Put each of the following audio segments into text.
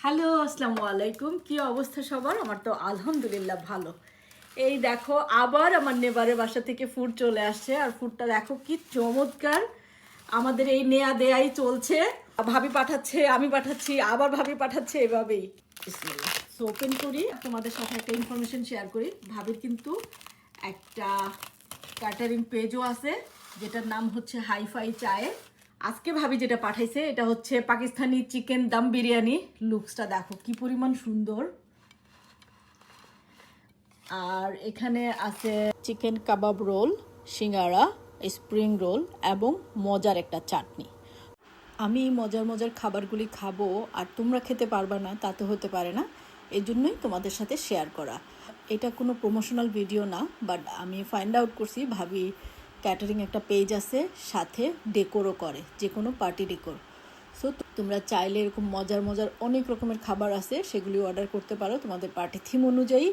Hello, আসসালামু আলাইকুম। কি অবস্থা সবার? আমার তো আলহামদুলিল্লাহ ভালো। এই দেখো আবার আমার নেবারের বাসা থেকে ফুড চলে আসছে, আর ফুডটা দেখো কি চমৎকার। আমাদের এই নেয়া দেয়াই চলছে, ভাবি পাঠাচ্ছে, আমি পাঠাচ্ছি, আবার ভাবি পাঠাচ্ছে, এভাবেই। সো ওপেন করি, তোমাদের সাথে একটা ইনফরমেশন শেয়ার করি। ভাবির কিন্তু একটা ক্যাটারিং পেজও আছে, যেটার নাম হচ্ছে হাইফাই চায়ে। আজকে ভাবি যেটা পাঠাইছে এটা হচ্ছে পাকিস্তানি চিকেন দম বিরিয়ানি। লুকসটা দেখো কি পরিমাণ সুন্দর। আর এখানে আছে চিকেন কাবাব রোল, সিঙ্গারা, স্প্রিং রোল এবং মজার একটা চাটনি। আমি মজার মজার খাবারগুলি খাবো আর তোমরা খেতে পারবা না, তা তো হতে পারে না। এই জন্যই তোমাদের সাথে শেয়ার করা। এটা কোনো প্রমোশনাল ভিডিও না, বাট আমি ফাইন্ড আউট করছি ভাবি ক্যাটারিং একটা পেজ আছে, সাথে ডেকোরও করে, যে কোনো পার্টি ডেকোর। সো তোমরা চাইলে এরকম মজার মজার অনেক রকমের খাবার আছে, সেগুলি অর্ডার করতে পারো তোমাদের পার্টি থিম অনুযায়ী,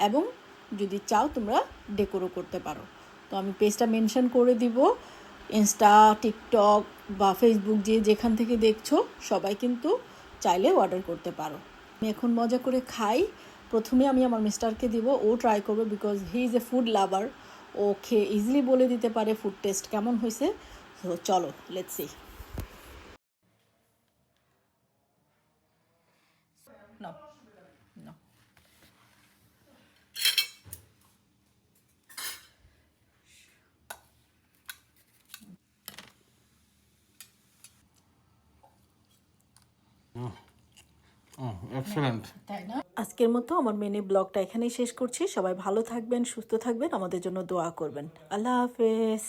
এবং যদি চাও তোমরা ডেকোরও করতে পারো। তো আমি পেজটা মেনশন করে দিব। ইনস্টা, টিকটক বা ফেসবুক, যে যেখান থেকে দেখছো সবাই কিন্তু চাইলে অর্ডার করতে পারো। আমি এখন মজা করে খাই। প্রথমে আমি আমার মিস্টারকে দিব, ও ট্রাই করবে, because he is a food lover. ও খেয়ে ইজিলি বলে দিতে পারে ফুড টেস্ট কেমন হয়েছে। তো চলো, let's see. No, no. Excellent. তাই না? আজকের মতো আমার মিনি ব্লগটা এখানেই শেষ করছি। সবাই ভালো থাকবেন, সুস্থ থাকবেন, আমাদের জন্য দোয়া করবেন। আল্লাহ হাফেজ।